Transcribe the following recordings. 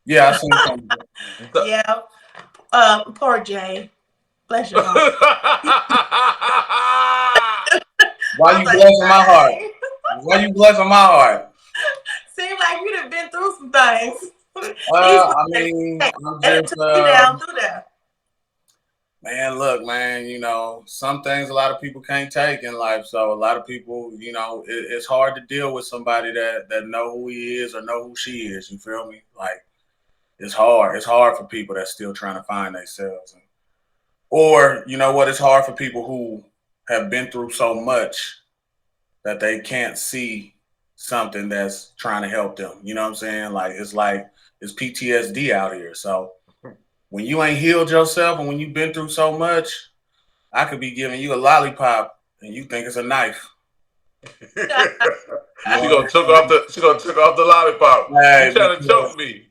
Yeah, I seen something. Yeah. Poor Jay. Bless your heart. Why I was you like, blessing my heart? dang. Why you blessing my heart? Seems like you done been through some things. These I women, mean, hey, I'm they done just took you down through there. man, look, man, some things a lot of people can't take in life. So a lot of people, it's hard to deal with somebody that know who he is or know who she is. You feel me? Like it's hard. It's hard for people that's still trying to find themselves. Or, you know what, it's hard for people who have been through so much that they can't see something that's trying to help them. You know what I'm saying? Like it's PTSD out here. So when you ain't healed yourself and when you've been through so much, I could be giving you a lollipop and you think it's a knife. You She know gonna choke off the lollipop. You what I'm saying? trying to choke me?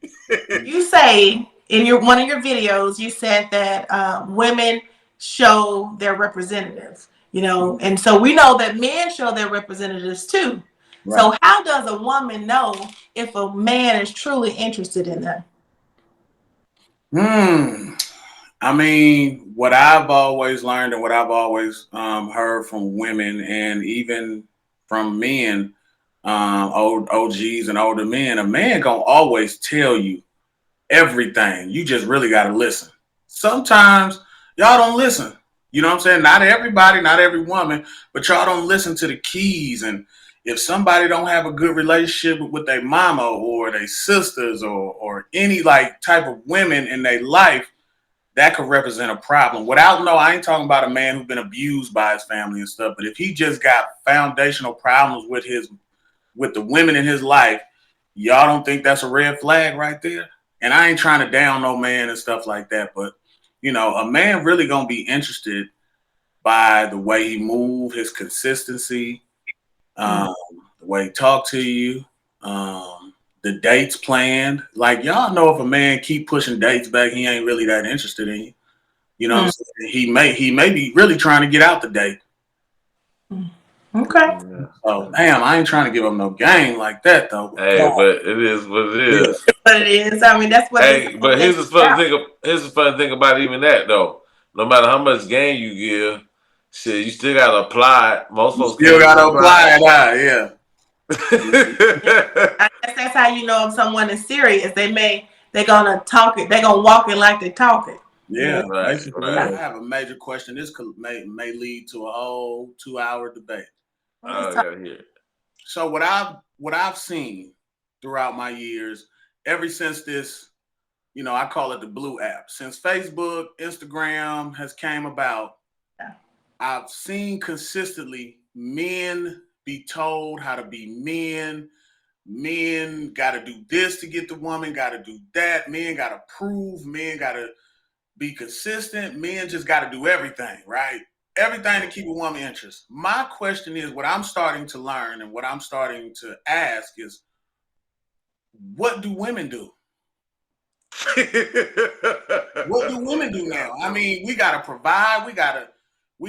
You say in your one of your videos, you said that women show their representatives, and so we know that men show their representatives too. Right. So how does a woman know if a man is truly interested in them? Hmm. I mean, what I've always learned and what I've always heard from women and even from men, old OGs and older men, a man gonna always tell you everything. You just really gotta listen. Sometimes y'all don't listen. You know what I'm saying? Not everybody, not every woman, but y'all don't listen to the keys. And if somebody don't have a good relationship with their mama or their sisters or any like type of women in their life, that could represent a problem. I ain't talking about a man who's been abused by his family and stuff, but if he just got foundational problems with the women in his life, y'all don't think that's a red flag right there? And I ain't trying to down no man and stuff like that, but a man really gonna be interested by the way he move, his consistency, Mm. um, the way he talk to you, the dates planned. Like y'all know if a man keep pushing dates back, he ain't really that interested in you. You know what I'm Mm. saying? He may be really trying to get out the date. Mm. Okay. Yeah. So damn, I ain't trying to give him no game like that though. But Hey, God, but it is what it yeah. is. But it is. I mean, that's what this Hey, whole but thing here's is the funny about. thing. Here's the funny thing about even that though. No matter how much game you give, shit, you still gotta apply it. Most You folks still can't even gotta apply apply it out, yeah. Yeah. it. I guess that's how you know if someone is serious. They're gonna talk it. They're gonna walk it like they talk it. You know. Yeah, Right, basically, yeah. right. I have a major question. This may lead to a whole 2 hour debate. Let's I talk. gotta hear it. So what I've seen throughout my years, ever since this, I call it the blue app. Since Facebook, Instagram has came about, I've seen consistently men be told how to be men. Men got to do this to get the woman, got to do that. Men got to prove, men got to be consistent. Men just got to do everything, right? Everything to keep a woman interest. My question is what I'm starting to learn and what I'm starting to ask is what do women do? What do women do now? I mean, we gotta provide. We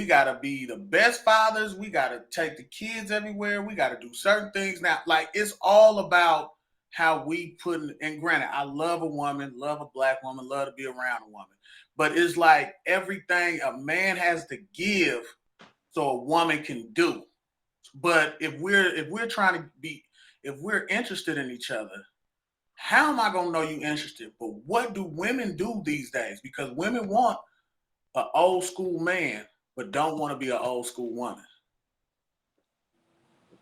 gotta be the best fathers. We gotta take the kids everywhere. We gotta do certain things now. Like it's all about how we put in. And granted, I love a woman, love a black woman, love to be around a woman. But it's like everything a man has to give so a woman can do. But if we're trying to be if we're interested in each other, how am I gonna know you interested? But what do women do these days? Because women want an old school man, but don't want to be an old school woman.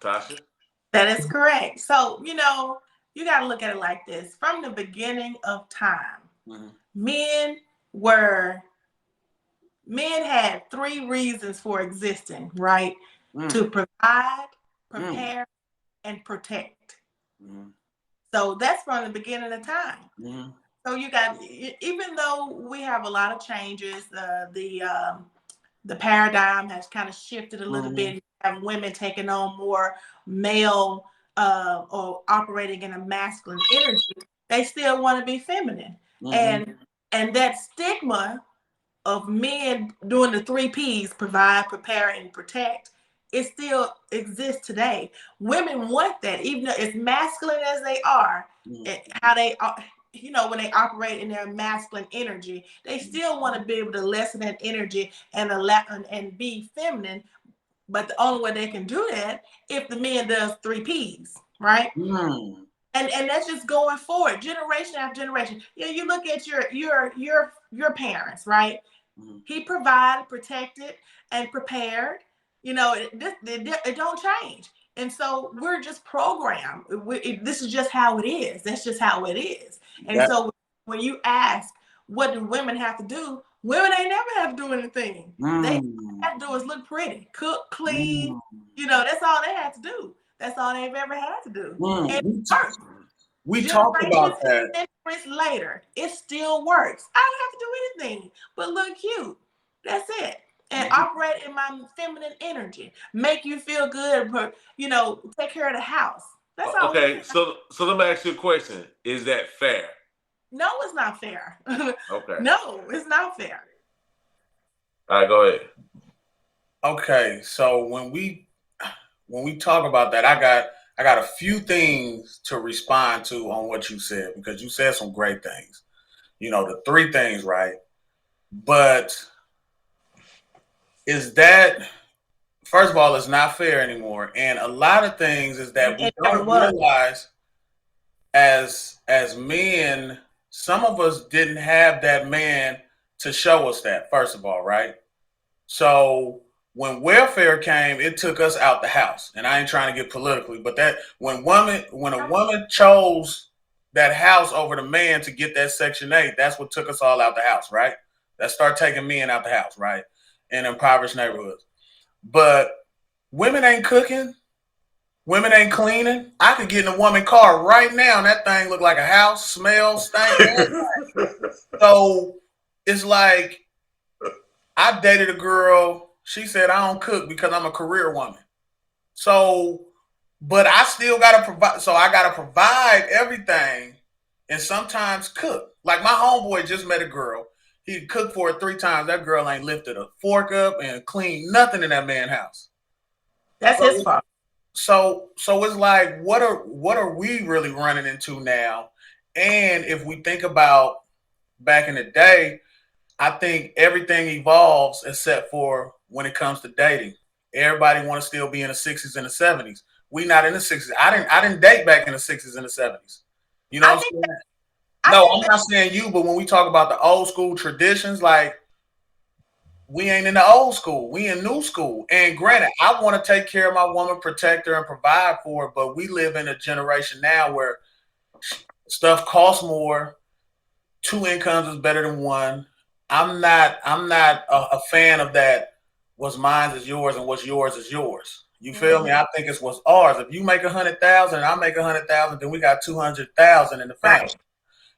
Tasha? That is correct. So you got to look at it like this: from the beginning of time, Mm-hmm. men were men had three reasons for existing, right? Mm, To provide, mm, prepare, and protect. mm, So that's from the beginning of time. mm, So you got, even though we have a lot of changes, the paradigm has kind of shifted a little mm, bit. You have women taking on more male or operating in a masculine energy. They still want to be feminine, mm, and that stigma of men doing the three P's: provide, prepare, and protect. It still exists today. Women want that, even though as masculine as they are, mm, how they are. when they operate in their masculine energy, they still want to be able to lessen that energy and be feminine. But the only way they can do that if the man does 3 Ps, right? Mm. And that's just going forward, generation after generation. You look at your parents, right? Mm. He provided, protected, and prepared. It don't change. And so we're just programmed. This is just how it is. That's just how it is. And That, so when you ask, what do women have to do? Women ain't never have to do anything. They mm, have to do is look pretty, cook, clean. mm, That's all they have to do. That's all they've ever had to do. And mm. it works. We talked about Generations that. and centuries later, it still works. I don't have to do anything but look cute. That's it. And operate in my feminine energy. Make you feel good, but take care of the house. That's all we Okay, have. so let me ask you a question. Is that fair? No, it's not fair. Okay. No, it's not fair. All right, go ahead. Okay, so when we talk about that, I got a few things to respond to on what you said, because you said some great things. The 3 things, right? But is that, first of all, it's not fair anymore, and a lot of things is that we It never don't was. realize as men. Some of us didn't have that man to show us that. First of all, right? So when welfare came, it took us out the house. And I ain't trying to get politically, but that when a woman chose that house over the man to get that Section 8, that's what took us all out the house, right? That start taking men out the house, right? In impoverished neighborhoods. But women ain't cooking. Women ain't cleaning. I could get in a woman car right now and that thing look like a house, smell, stank, everything. So it's like, I dated a girl. She said I don't cook because I'm a career woman. So, but I still gotta provide. So I gotta provide everything, and sometimes cook. Like my homeboy just met a girl. He cooked for her 3 times. That girl ain't lifted a fork up and cleaned nothing in that man's house. That's his fault. So it's like, what are we really running into now? And if we think about back in the day, I think everything evolves except for when it comes to dating. Everybody want to still be in the 60s and the 70s. We not in the 60s. I didn't date back in the 60s and the 70s. You know I what think I'm saying? I No, think I'm not saying you, but when we talk about the old school traditions, like, we ain't in the old school. We in new school. And granted, I want to take care of my woman, protect her, and provide for her. But we live in a generation now where stuff costs more. 2 incomes is better than one. I'm not a fan of that. What's mine is yours, and what's yours is yours. You feel me? I think it's what's ours. If you make 100,000 and I make 100,000, then we got 200,000 in the family. right.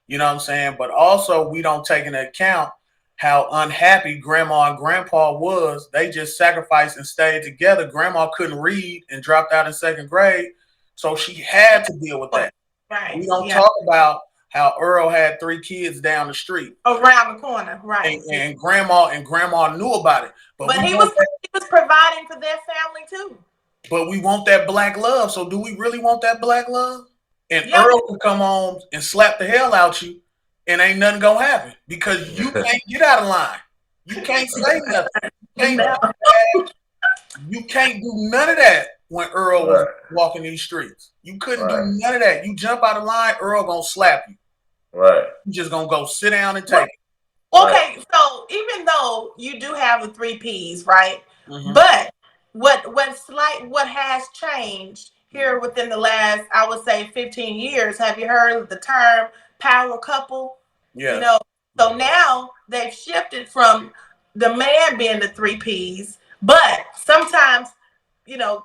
You know what I'm saying? But also, we don't take into account how unhappy grandma and grandpa was. They just sacrificed and stayed together. Grandma couldn't read and dropped out in 2nd grade, so she had to deal with that. We Right. don't Yeah. talk about how Earl had 3 kids down the street, Around the corner. Right. and grandma knew about it. But But we he want was that, he was providing for their family too. but we want that black love. So do we really want that black love? And Yeah. Earl can come home and slap the hell out you, and ain't nothing gonna happen because you can't get out of line. You can't say nothing. You can't No. do that. You can't do none of that when Earl was Right, walking these streets. You couldn't do right, none of that. You jump out of line, Earl gonna slap you. right, You just gonna go sit down and take it. right. Okay, so even though you do have the 3 Ps, right? Mm-hmm. But what has changed here within the last, I would say, 15 years? Have you heard of the term power couple? You Yes. know, so now they've shifted from the man being the 3 Ps, but sometimes,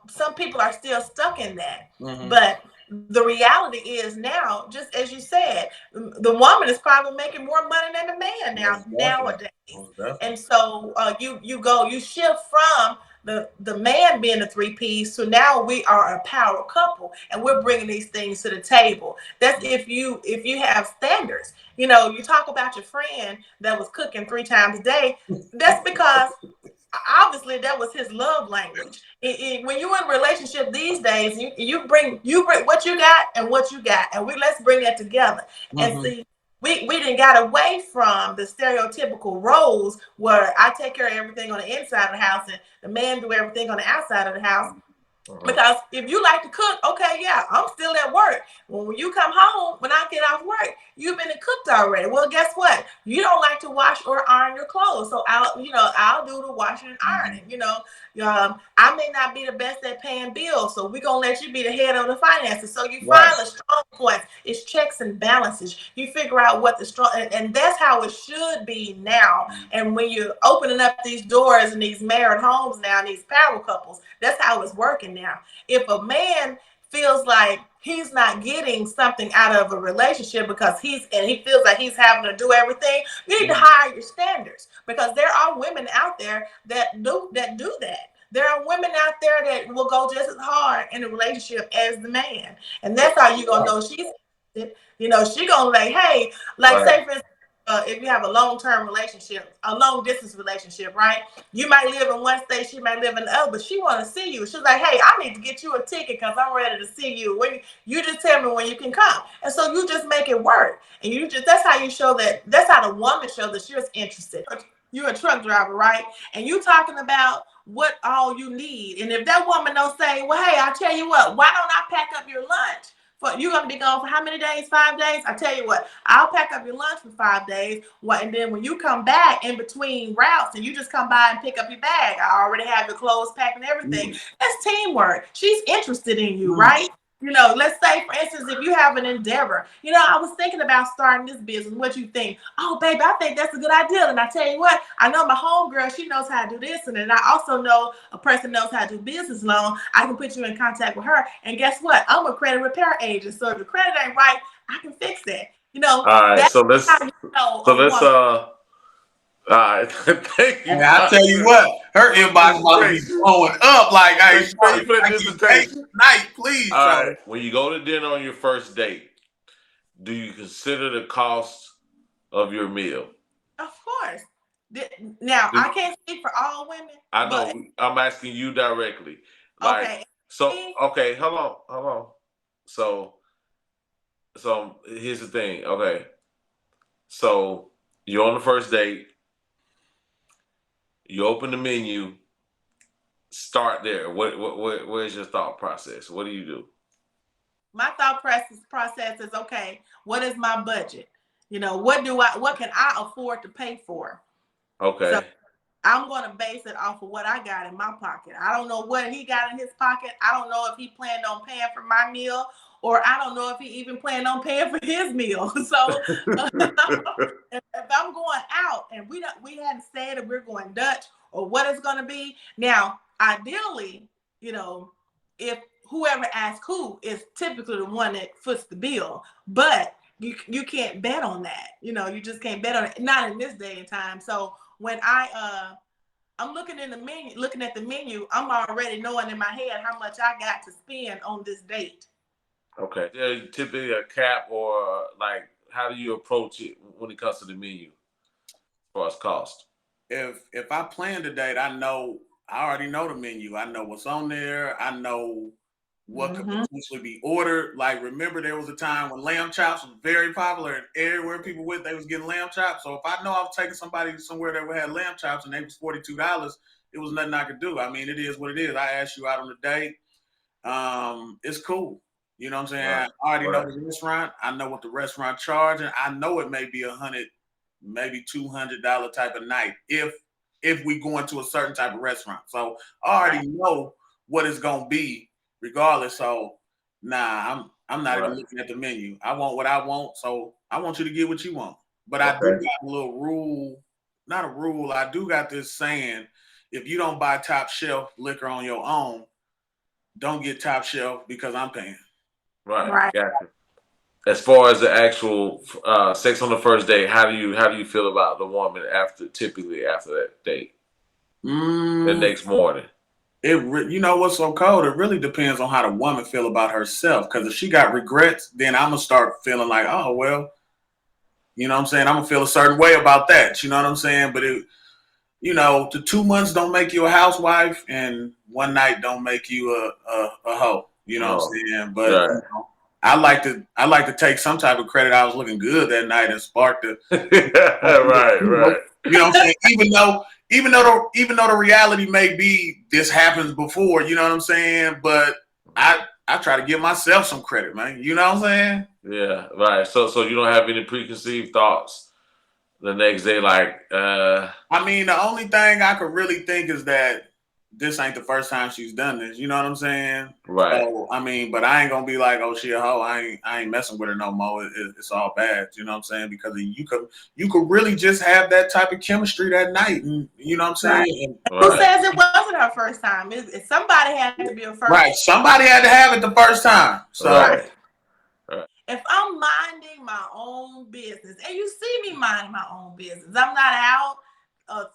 some people are still stuck in that. Mm-hmm. But the reality is now, just as you said, the woman is probably making more money than the man Most definitely. nowadays. Most definitely. And so you shift from the man being the 3 Ps to now we are a power couple and we're bringing these things to the table. That's if you have standards. You talk about your friend that was cooking 3 times a day. That's because obviously that was his love language. When you're in a relationship these days, you bring what you got and what you got, and let's bring that together and Mm-hmm. see. we didn't got away from the stereotypical roles where I take care of everything on the inside of the house and the man do everything on the outside of the house. Because if you like to cook, okay, yeah, I'm still at work. When you come home, when I get off work, you've been cooked already. Well, guess what? You don't like to wash or iron your clothes, so I'll do the washing and ironing. I may not be the best at paying bills, so we're gonna let you be the head of the finances. So you Right. find the strong points. It's checks and balances. You figure out what the strong, and that's how it should be now. And when you're opening up these doors in these married homes now, and these power couples, that's how it's working now. If a man feels like he's not getting something out of a relationship because he feels like he's having to do everything, you need to hire your standards, because there are women out there that do that. There are women out there that will go just as hard in a relationship as the man, and that's how you gonna know she's. She gonna like, hey, like Right. say for instance, if you have a long-term relationship, a long-distance relationship, right? You might live in one state, she might live in the other, but she want to see you. She's like, hey, I need to get you a ticket because I'm ready to see you. When you just tell me when you can come, and so you just make it work. And that's how you show that. That's how the woman shows that she's interested. You're a truck driver, right? And you talking about what all you need. And if that woman don't say, well, hey, I'll tell you what, why don't I pack up your lunch? You're going to be gone for how many days? 5 days? I tell you what, I'll pack up your lunch for 5 days. And then when you come back in between routes and you just come by and pick up your bag, I already have your clothes packed and everything. That's teamwork. She's interested in you, right? Let's say, for instance, if you have an endeavor, I was thinking about starting this business. What you think? Oh, baby, I think that's a good idea. And I tell you what, I know my homegirl, she knows how to do this. And then I also know a person knows how to do business loan. I can put you in contact with her. And guess what? I'm a credit repair agent. So if the credit ain't right, I can fix that. All right, That's so let's how you know so a let's woman. all right. Thank you. Hey, I tell you what, her inbox about to be Dissertation. blowing up like, hey, You ready for the dissertation? night, please, All Charlie. right. When you go to dinner on your first date, do you consider the cost of your meal? Of course. Now, Do- I can't speak for all women, I but know I'm asking you directly. Like, okay. okay, hold on. So, so here's the thing. Okay, so you're on the first date. You open the menu. Start there. Where's your thought process? What do you do? My thought process is, okay, what is my budget? What can I afford to pay for? So Okay. I'm going to base it off of what I got in my pocket. I don't know what he got in his pocket. I don't know if he planned on paying for my meal, or I don't know if he even planned on paying for his meal. So if I'm going out and we hadn't said that we're going Dutch or what it's going to be. Now, ideally, if whoever asks who is typically the one that foots the bill, but you can't bet on that. You just can't bet on it. Not in this day and time. So when I'm looking at the menu, I'm already knowing in my head how much I got to spend on this date. Okay. There's typically a cap, or like, how do you approach it when it comes to the menu as far as cost? If I plan the date, I already know the menu. I know what's on there. I know what could Mm-hmm. potentially be ordered. Like, remember there was a time when lamb chops was very popular, and everywhere people went, they was getting lamb chops. So if I know I was taking somebody somewhere that had lamb chops and they was $42, it was nothing I could do. I mean, it is what it is. I asked you out on the date. It's cool. You know what I'm saying? Right. I already know Right. the restaurant. I know what the restaurant charging. I know it may be $100, maybe $200 type of night if we go into a certain type of restaurant. So I already know what it's gonna be regardless. So I'm not even Right. looking at the menu. I want what I want. So I want you to get what you want. But I do Okay. got a little rule, not a rule. I do got this saying: if you don't buy top shelf liquor on your own, don't get top shelf because I'm paying. Right. Right. Gotcha. As far as the actual sex on the first date, how do you feel about the woman typically after that date, the Mm, next morning? you know what's so cold? It really depends on how the woman feel about herself. Because if she got regrets, then I'm gonna start feeling like, oh well, you know what I'm saying? I'm gonna feel a certain way about that. You know what I'm saying? But the 2 months don't make you a housewife, and one night don't make you a hoe. You know what I'm Oh, saying? But right. I like to take some type of credit. I was looking good that night and sparked the Right. you know what I'm saying? Even though the reality may be this happens before, you know what I'm saying? But I try to give myself some credit, man. You know what I'm saying? Yeah, right. So you don't have any preconceived thoughts the next day, like I mean, the only thing I could really think is that this ain't the first time she's done this. You know what I'm saying? right. So I mean, but I ain't gonna be like, oh, she a hoe. I ain't messing with her no more. It's all bad. You know what I'm saying? Because you could really just have that type of chemistry that night, and you know what I'm Right. saying? Who Right. says it wasn't her first time? Somebody had to be a first. Right. Somebody had to have it the first time. So Right. Right. If I'm minding my own business, and you see me minding my own business, I'm not out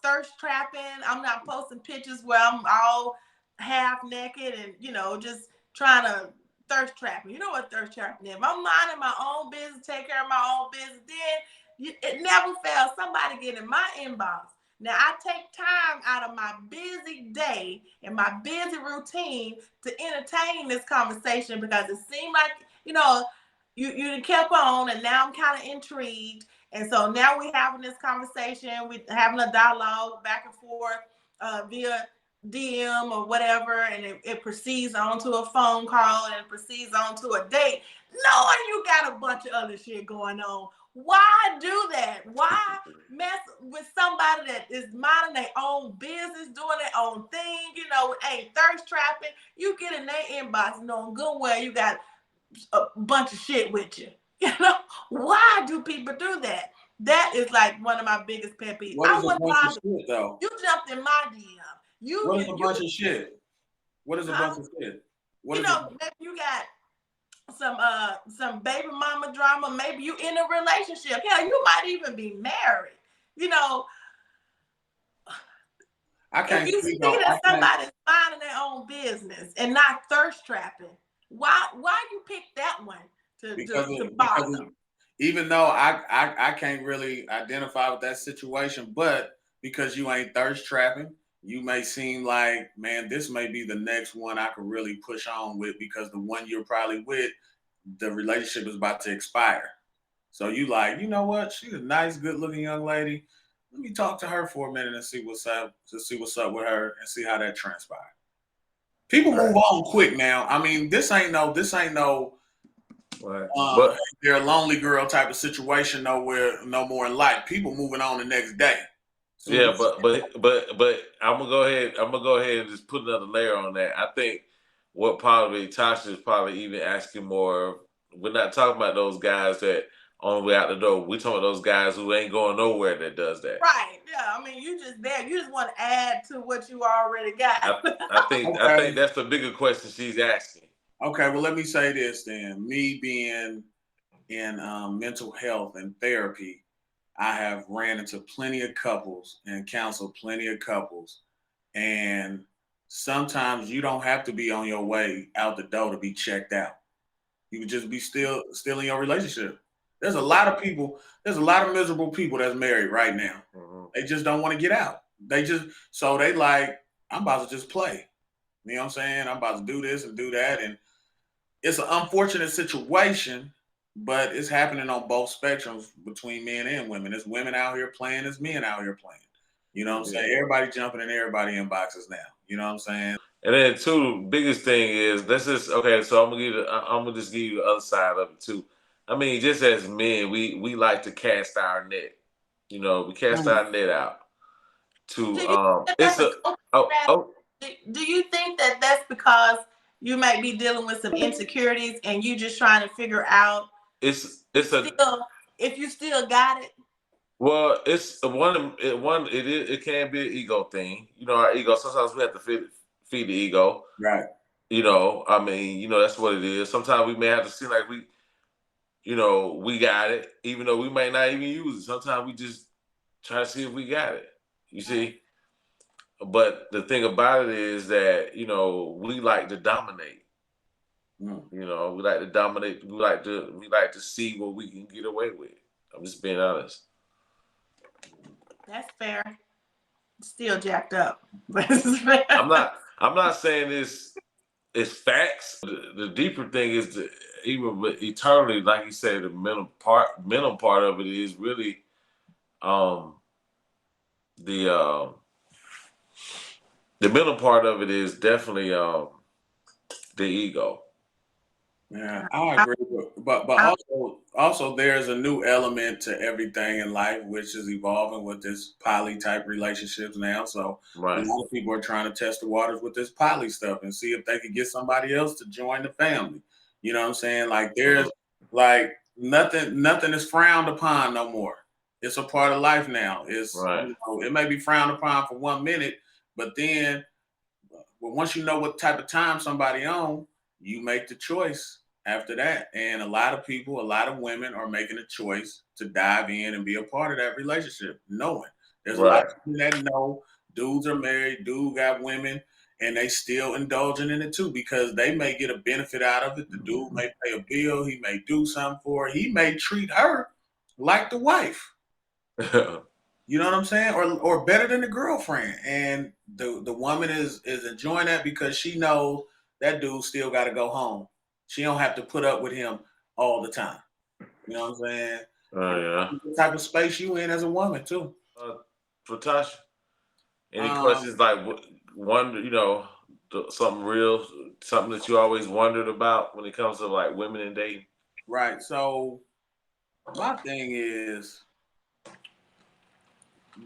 thirst trapping. I'm not posting pictures where I'm all half naked and just trying to thirst trapping. You know what thirst trapping is? If I'm minding my own business, take care of my own business, then it never fails. Somebody get in my inbox. Now I take time out of my busy day and my busy routine to entertain this conversation because it seemed like you kept on, and now I'm kind of intrigued. And so now we're having this conversation, we're having a dialogue back and forth via DM or whatever, and it proceeds onto a phone call and it proceeds onto a date, knowing you got a bunch of other shit going on. Why do that? Why mess with somebody that is minding their own business, doing their own thing, ain't thirst trapping? You get in their inbox knowing good well you got a bunch of shit with you. Why do people do that? That is like one of my biggest pet peeves. what I is a wouldn't bunch of bother. shit though? You jumped in my DM. What is a bunch of shit? What is a Huh? bunch of shit? What is it? Maybe you got some baby mama drama. Maybe you in a relationship. Hell, you might even be married. You know, I if can't you see speak on. that I can't somebody's minding their own business and not thirst trapping, why you pick that one to because bother? even though I can't really identify with that situation, but because you ain't thirst trapping, you may seem like, man, this may be the next one I could really push on with because the one you're probably with, the relationship is about to expire. So you like, you know what? She's a nice, good looking young lady. Let me talk to her for a minute and see what's up, to see what's up with her and see how that transpires. People move Right. on quick now. I mean, this ain't no Right. uh, But they're a lonely girl type of situation nowhere, no more in life. People moving on the next day. Soon yeah, as but I'm gonna go ahead. I'm gonna go ahead and just put another layer on that. I think what probably Tasha is probably even asking more. We're not talking about those guys that on the way out the door. We're talking about those guys who ain't going nowhere that does that. Right. Yeah. I mean, you just there. You just want to add to what you already got. I I think okay, that's the bigger question she's asking. okay. Well, let me say this then. Me being in mental health and therapy, I have ran into plenty of couples and counseled plenty of couples, and sometimes you don't have to be on your way out the door to be checked out. You would just be still in your relationship. There's a lot of people, there's a lot of miserable people that's married right now. Mhm. They just don't want to get out. They just so they like, I'm about to just play. You know what I'm saying? I'm about to do this and do that. And it's an unfortunate situation, but it's happening on both spectrums between men and women. There's women out here playing, there's men out here playing. You know what I'm Yeah. saying? Everybody jumping in everybody in boxes now. You know what I'm saying? And then two, biggest thing is let's just okay. So I'm gonna just give you the other side of it too. I mean, just as men, we like to cast our net. You know, we cast Mm. our net out Do to you think that it's that's a a coping oh strategy? oh Do you think that that's because you might be dealing with some insecurities and you just trying to figure out it's a still if you still got it? well it's one it can be an ego thing. You know, our ego. Sometimes we have to feed the ego. Right. You know, I mean, that's what it is. Sometimes we may have to seem like we got it, even though we might not even use it. Sometimes we just try to see if we got it. You see? But the thing about it is that, we like to dominate. Mm. We like to dominate. We like to see what we can get away with. I'm just being honest. That's fair. Still jacked up. But it's fair. I'm not saying it's facts. The deeper thing is even eternally, like you said, the mental part of it is really the the mental part of it is definitely the ego. Yeah, I agree. But also there's a new element to everything in life, which is evolving with this poly type relationships now. So a Right. lot of people are trying to test the waters with this poly stuff and see if they could get somebody else to join the family. You know what I'm saying? Like there's like nothing is frowned upon no more. It's a part of life now. Right. It may be frowned upon for 1 minute, but then once you know what type of time somebody on, you make the choice after that. And a lot of people, a lot of women are making a choice to dive in and be a part of that relationship, knowing there's a lot Right. of people that know dudes are married, dude got women, and they still indulging in it too because they may get a benefit out of it. The dude may pay a bill, he may do something for her, he may treat her like the wife. You know what I'm saying? Or better than the girlfriend. And the woman is enjoying that because she knows that dude still got to go home. She don't have to put up with him all the time. You know what I'm saying? Oh yeah. The type of space you in as a woman too. Latasha, any Um, questions like wonder? Something real, something that you always wondered about when it comes to like women and dating. right. So my thing is,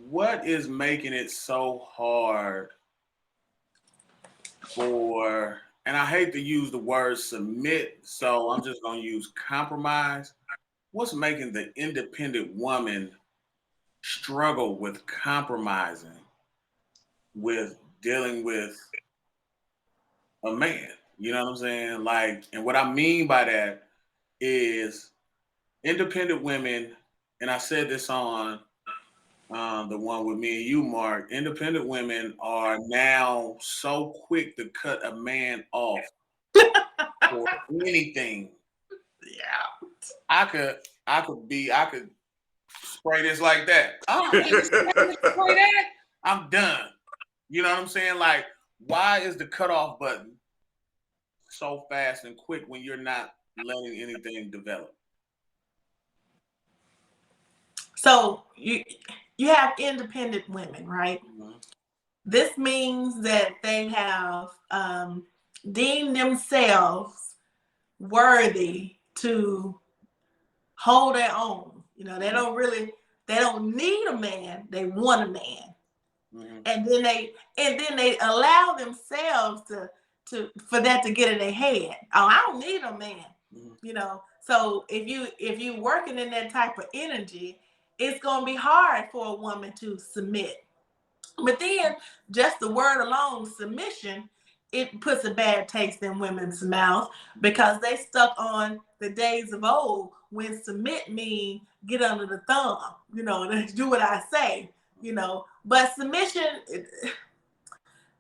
what is making it so hard for? And I hate to use the word submit, so I'm just gonna use compromise. What's making the independent woman struggle with compromising with dealing with a man? You know what I'm saying? Like, and what I mean by that is independent women, and I said this on the one with me and you, Mark. Independent women are now so quick to cut a man off for anything. Yeah. I could spray this like that. Oh, I can spray that. I'm done. You know what I'm saying? Like, why is the cutoff button so fast and quick when you're not letting anything develop? So you have independent women, right? Mm-hmm. This means that they have deemed themselves worthy to hold their own. You know, they don't need a man. They want a man, Mm-hmm. and then they allow themselves for that to get in their head. Oh, I don't need a man. Mm-hmm. You know, so if you working in that type of energy, it's gonna be hard for a woman to submit. But then just the word alone, submission, it puts a bad taste in women's mouth because they stuck on the days of old when submit mean get under the thumb, you know, do what I say, you know. But submission,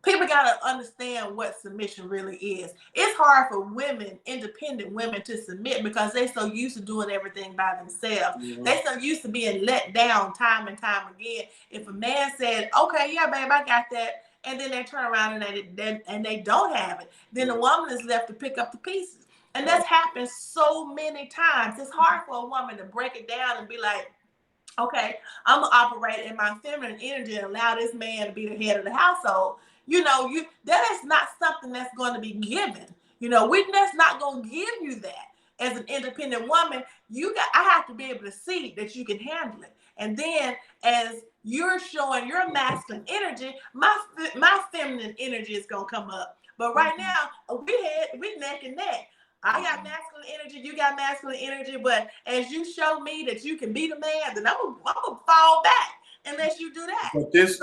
people got to understand what submission really is. It's hard for women, independent women, to submit because they're so used to doing everything by themselves. Mm-hmm. They're so used to being let down time and time again. If a man said, okay, yeah, babe, I got that, and then they turn around and they don't have it, then the woman is left to pick up the pieces. And that's happened so many times. It's hard for a woman to break it down and be like, okay, I'm gonna operate in my feminine energy and allow this man to be the head of the household. You know, that is not something that's going to be given. You know, that's not going to give you that as an independent woman. I have to be able to see that you can handle it. And then as you're showing your masculine energy, my feminine energy is gonna come up. But right now, we neck and neck. I got masculine energy, you got masculine energy, but as you show me that you can be the man, then I'm gonna fall back unless you do that. But this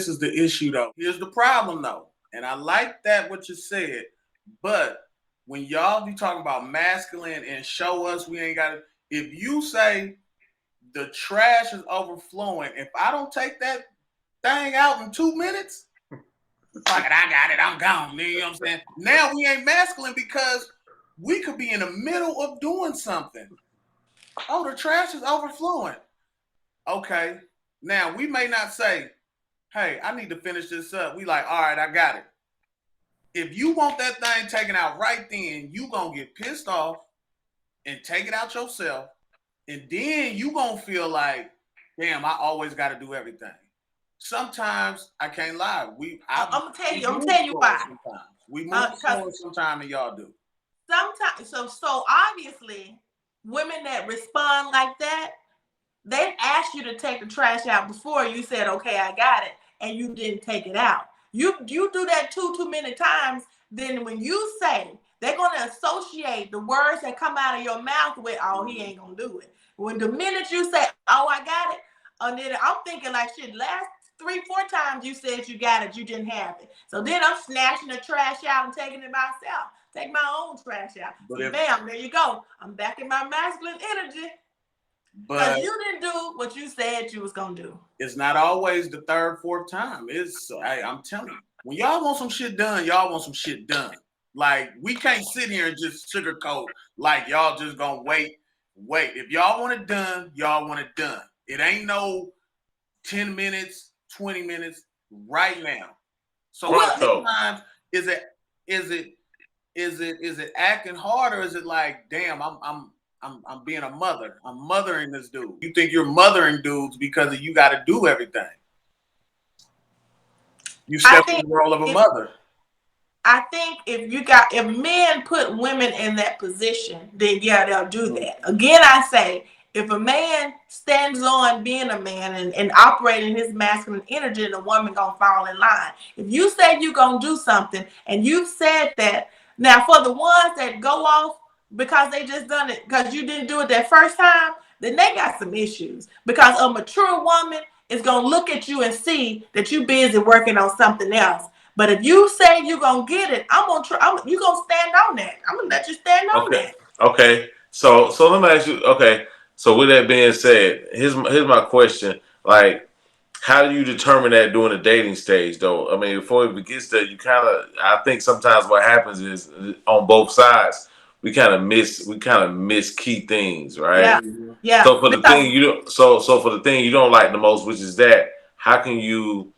is the issue though. Here's the problem though, and I like that what you said, but when y'all be talking about masculine and show us we ain't got it, if you say the trash is overflowing, if I don't take that thing out in 2 minutes, fuck it, I got it, I'm gone. You know what I'm saying? Now we ain't masculine because we could be in the middle of doing something. Oh, the trash is overflowing. Okay. Now we may not say, hey, I need to finish this up. We like, all right, I got it. If you want that thing taken out right then, you gonna get pissed off and take it out yourself, and then you gonna feel like, damn, I always got to do everything. Sometimes I can't lie. We I'm gonna move tell you slower why. sometimes. We move Because slower sometimes than y'all do. sometimes, so obviously, women that respond like that, they asked you to take the trash out before you said, "Okay, I got it," and you didn't take it out. You do that too many times. Then when you say, they're gonna associate the words that come out of your mouth with, "Oh, he ain't gonna do it." When the minute you say, "Oh, I got it," and then I'm thinking like, shit. Last 3, 4 times you said you got it, you didn't have it. So then I'm snatching the trash out and taking it myself. Take my own trash out. But See, if bam, there you go. I'm back in my masculine energy. but Because you didn't do what you said you was gonna do. it's not always the third, fourth time. Hey, I'm telling you, when y'all want some shit done, y'all want some shit done. Like we can't sit here and just sugarcoat like y'all just gonna wait. Wait. If y'all want it done, y'all want it done. It ain't no 10 minutes, 20 minutes right now. So Well, sometimes is it is it is it acting hard, or is it like, damn, I'm being a mother. I'm mothering this dude. You think you're mothering dudes because you got to do everything. You I step in think the role of a if mother. I think if men put women in that position, then yeah, they'll do that. Again, I say, if a man stands on being a man and operating his masculine energy, the woman gonna fall in line. If you say you gonna do something and you've said that, now for the ones that go off because they just done it because you didn't do it that first time, then they got some issues. Because a mature woman is gonna look at you and see that you busy working on something else. But if you say you're gonna get it, I'm gonna try. You gonna stand on that. I'm gonna let you stand on Okay. that. Okay. So let me ask you. Okay. So with that being said, here's my question. Like, how do you determine that during the dating stage, though? I mean, before it gets there, you kind of. I think sometimes what happens is on both sides, we kind of miss key things, right? Yeah, Mm-hmm. yeah. So for the Because thing you don't, so for the thing you don't like the most, which is that, how can you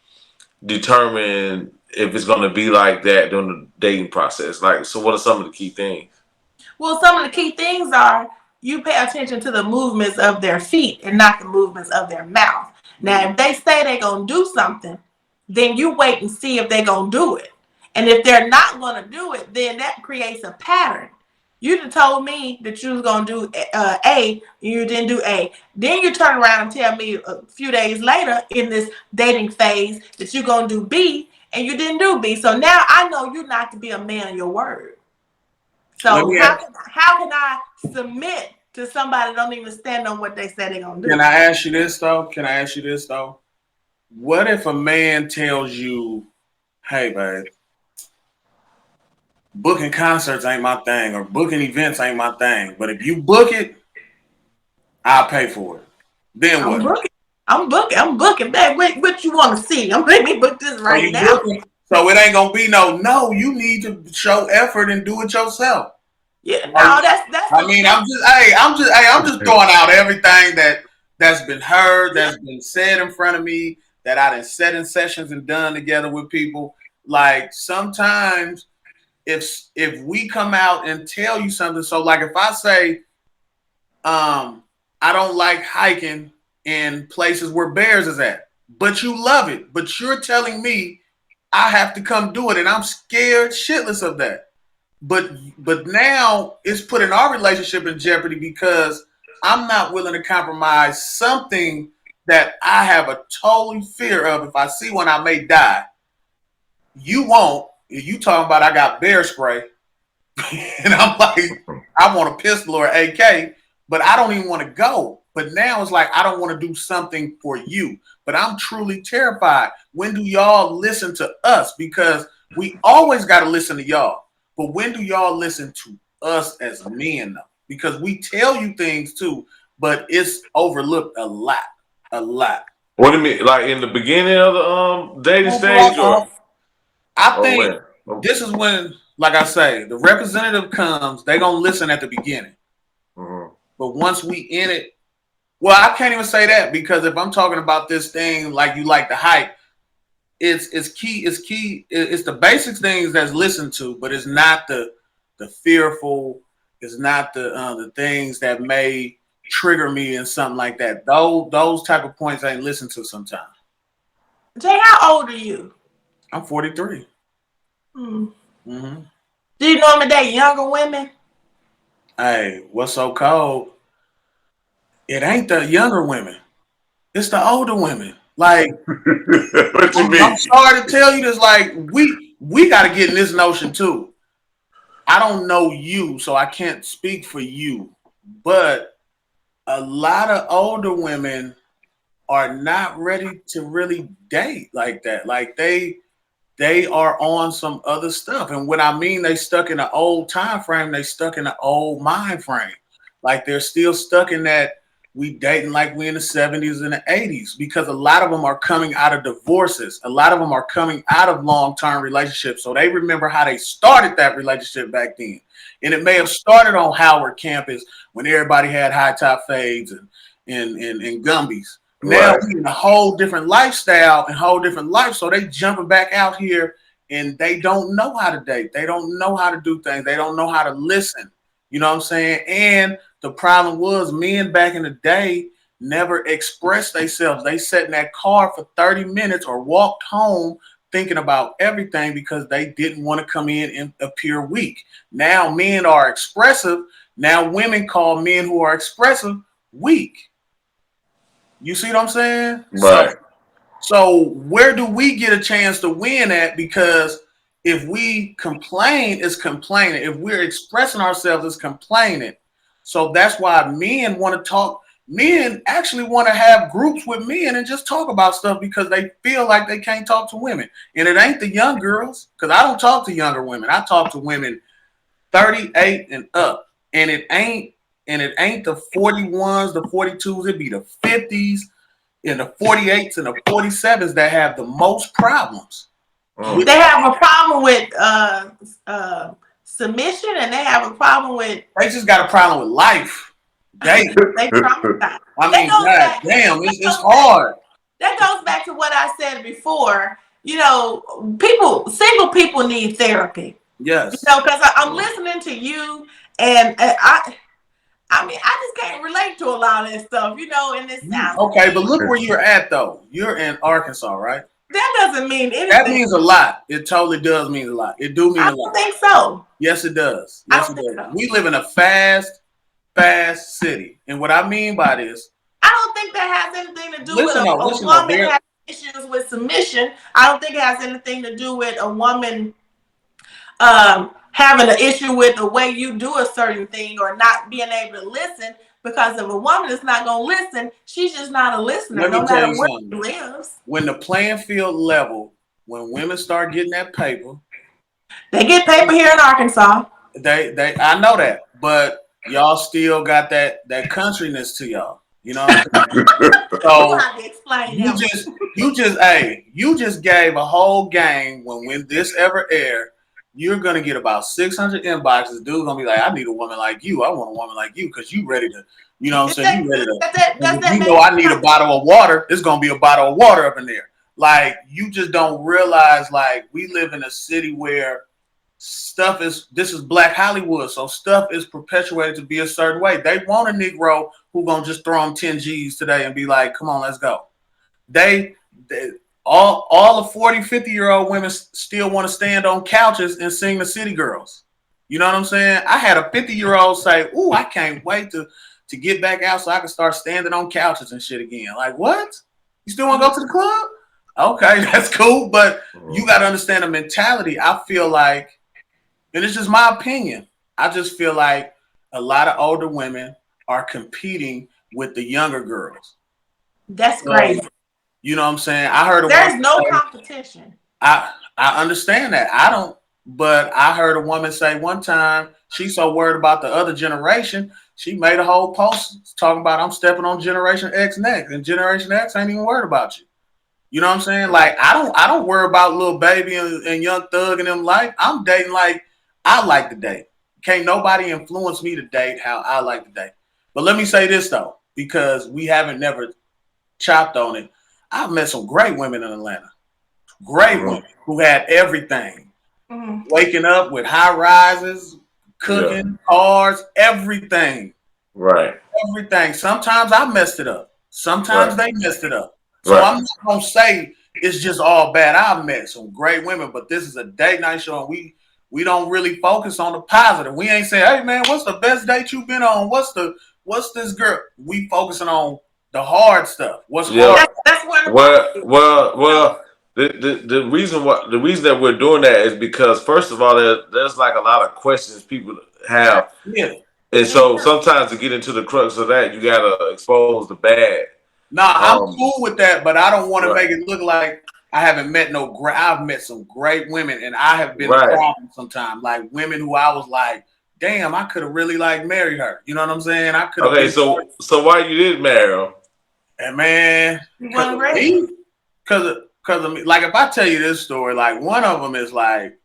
determine if it's going to be like that during the dating process? Like, so what are some of the key things? well, some of the key things are you pay attention to the movements of their feet and not the movements of their mouth. Now, if they say they're gonna do something, then you wait and see if they're gonna do it. And if they're not gonna do it, then that creates a pattern. You done told me that you was gonna do A, you didn't do A. Then you turn around and tell me a few days later in this dating phase that you're gonna do B, and you didn't do B. So now I know you not to be a man of your word. Let So me how can I submit to somebody that don't even stand on what they say they're gonna Can do? I ask you this though? Can I ask you this though? What if a man tells you, "Hey, babe, booking concerts ain't my thing, or booking events ain't my thing, but if you book it, I'll pay for it." Then I'm what? booking. I'm booking. I'm booking. Babe, what you want to see? I'm letting me book this So right you now. booking? So it ain't gonna be no. You need to show effort and do it yourself. Yeah, Like, no, that's I the mean, that's I'm just throwing out everything that's been heard, that's been said in front of me, that I done said in sessions and done together with people. Like sometimes, if we come out and tell you something, so like if I say, I don't like hiking in places where bears is at, but you love it, but you're telling me I have to come do it, and I'm scared shitless of that. But now it's putting our relationship in jeopardy because I'm not willing to compromise something that I have a total fear of. If I see one, I may die. You won't. You talking about I got bear spray, and I'm like, I want a pistol or AK, but I don't even want to go. But now it's like I don't want to do something for you, but I'm truly terrified. When do y'all listen to us? Because we always got to listen to y'all. But when do y'all listen to us as men, though? Because we tell you things too, but it's overlooked a lot, a lot. What do you mean? Like in the beginning of the dating stage, I or think when? this is when, like I say, the representative comes. They gonna listen at the beginning, Mm-hmm. but once we in it, well, I can't even say that because if I'm talking about this thing like you like the hype, it's key. It's key. It's the basic things that's listened to, but it's not the fearful. It's not the things that may trigger me and something like that. Those type of points I ain't listened to sometimes. Jay, how old are you? I'm 43. Hmm. Mm-hmm. Do you normally date younger women? Hey, what's so cold? It ain't the younger women. It's the older women. Like What you I'm mean? sorry to tell you this. Like we got to get in this notion too. I don't know you, so I can't speak for you. But a lot of older women are not ready to really date like that. Like they are on some other stuff. And when I mean they stuck in an old time frame, they stuck in an old mind frame. Like they're still stuck in that we dating like we in the 70s and the 80s because a lot of them are coming out of divorces. A lot of them are coming out of long-term relationships. So they remember how they started that relationship back then. And it may have started on Howard campus when everybody had high top fades and Gumbies. Now Right. we in a whole different lifestyle and whole different life. So they jumping back out here and they don't know how to date. They don't know how to do things. They don't know how to listen. You know what I'm saying? And the problem was men back in the day never expressed themselves. They sat in that car for 30 minutes or walked home thinking about everything because they didn't want to come in and appear weak. Now men are expressive. Now women call men who are expressive weak. You see what I'm saying? Right. So where do we get a chance to win at? Because if we complain, it's complaining. If we're expressing ourselves, it's complaining. So that's why men want to talk. Men actually want to have groups with men and just talk about stuff because they feel like they can't talk to women. And it ain't the young girls, because I don't talk to younger women. I talk to women 38 and up. And it ain't the 41s, the 42s, it'd be the 50s and the 48s and the 47s that have the most problems. Mm. They have a problem with submission, and they have a problem with They just got a problem with life. they traumatized. I That mean, goes god back. damn, That it's goes back. hard. That goes back to what I said before. You know, single people need therapy. You Yes. know, because I'm listening to you, and I mean, I just can't relate to a lot of that stuff. You know, and it sounds Okay, but look where you're at though. You're in Arkansas, right? that doesn't mean That anything. means a lot. It totally does mean a lot. It do mean I a don't lot. think so. Yes, it does. I Yes, don't it think does. so. We live in a fast city. And what I mean by this, I don't think that has anything to do with listen though, a listen though, woman having issues with submission. I don't think it has anything to do with a woman having an issue with the way you do a certain thing or not being able to listen. Because if a woman is not going to listen, she's just not a listener, let me no tell matter you where she something. lives. When the playing field level, when women start getting that paper, They get paper here in Arkansas. they I know that, but y'all still got that countryness to y'all. You know what I'm saying? You're going to So have to explain you that one. just you just gave a whole game when this ever aired. You're gonna get about 600 inboxes. Dude gonna be like, I need a woman like you. I want a woman like you because you ready to, you know what I'm Does saying? You ready to. does If that you know make I need a bottle of water, it's gonna be a bottle of water up in there. Like you just don't realize like we live in a city where this is Black Hollywood, so stuff is perpetuated to be a certain way. They want a Negro who gonna just throw them 10 G's today and be like, come on, let's go. They, they all the 40, 50-year-old women still want to stand on couches and sing the City Girls. You know what I'm saying? I had a 50-year-old say, ooh, I can't wait to get back out so I can start standing on couches and shit again. Like, what? You still want to go to the club? Okay, that's cool, but you got to understand the mentality. I feel like, and it's just my opinion, I just feel like a lot of older women are competing with the younger girls. That's So, crazy. you know what I'm saying? I heard a woman There's no say, competition. I understand that. I don't, but I heard a woman say one time she's so worried about the other generation, she made a whole post talking about I'm stepping on Generation X next, and Generation X ain't even worried about you. You know what I'm saying? Like I don't worry about little baby and young thug and them life. I'm dating like I like to date. Can't nobody influence me to date how I like to date. But let me say this though, because we haven't never chopped on it. I've met some great women in Atlanta. Great women who had everything. Mhm. Waking up with high rises, Yeah. cooking, cars, everything. Right. Everything. Sometimes I messed it up. Sometimes Right. they messed it up. So Right. I'm not gonna say it's just all bad. I've met some great women, but this is a date night show, and we don't really focus on the positive. We ain't saying, "Hey man, what's the best date you've been on? What's this girl?" We focusing on the hard stuff. What's Yeah. hard? That's what it Well, was. well, well. The reason that we're doing that is because first of all, there's like a lot of questions people have, Yeah. and so sometimes to get into the crux of that, you gotta expose the bad. Nah, I'm cool with that, but I don't want to Right. make it look like I haven't met no great. I've met some great women, and I have been the Right. problem sometimes. Like women who I was like, damn, I could have really like married her. You know what I'm saying? I could have Okay, been. so why you didn't marry him? And man, You because wasn't of ready. me, because of me. Like if I tell you this story, like one of them is like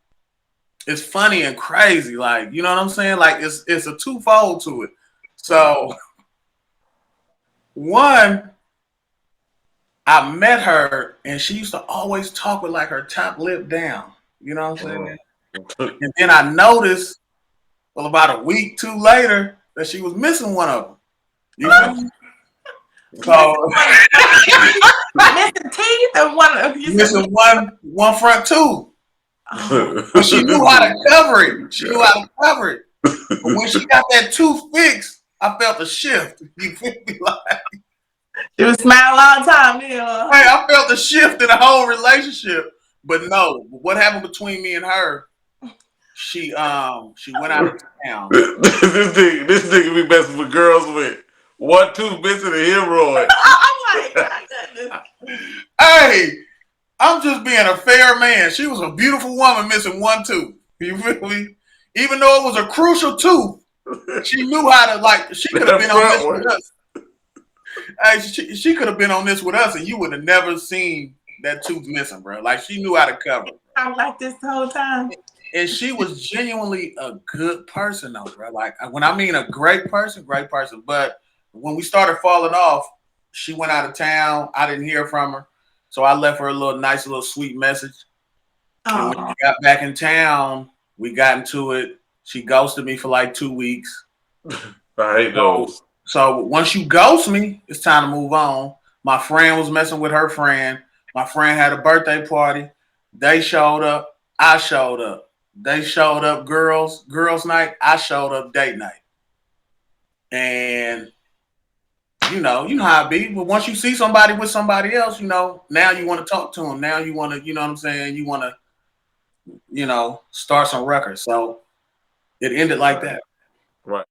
it's funny and crazy. Like you know what I'm saying? Like it's a twofold to it. So one. I met her and she used to always talk with like her top lip down. You know what I'm saying? And then I noticed, well, about a week, two later, that she was missing one of them. You feel me? So Missing teeth and one. You said, missing one front tooth. oh, But she knew how to cover it. She knew how to cover it. But when she got that tooth fixed, I felt a shift. You feel me? Like, she was smiling all the time. Yeah. hey, I felt a shift in the whole relationship. But no, what happened between me and her? She went out of town. This nigga be messing with girls with one tooth missing and hemorrhoid. I'm like, my goodness. Hey, I'm just being a fair man. She was a beautiful woman missing one tooth. You feel me? Even though it was a crucial tooth, she knew how to like. She could have That been on front this one. with us. Hey, she could have been on this with us, and you would have never seen that tooth missing, bro. Like she knew how to cover. I'm like this the whole time. And she was genuinely a good person, though, bro. Like when I mean a great person, great person. But when we started falling off, she went out of town. I didn't hear from her, so I left her a nice little sweet message. And when Oh, she got back in town, we got into it. She ghosted me for like 2 weeks. I hate those. So once you ghost me, it's time to move on. My friend was messing with her friend. My friend had a birthday party. They showed up. I showed up. They showed up girls night. I showed up date night. And you know how it be. But once you see somebody with somebody else, now you want to talk to them. Now you want to, you know what I'm saying? You want to, start some records. So it ended like that. Right.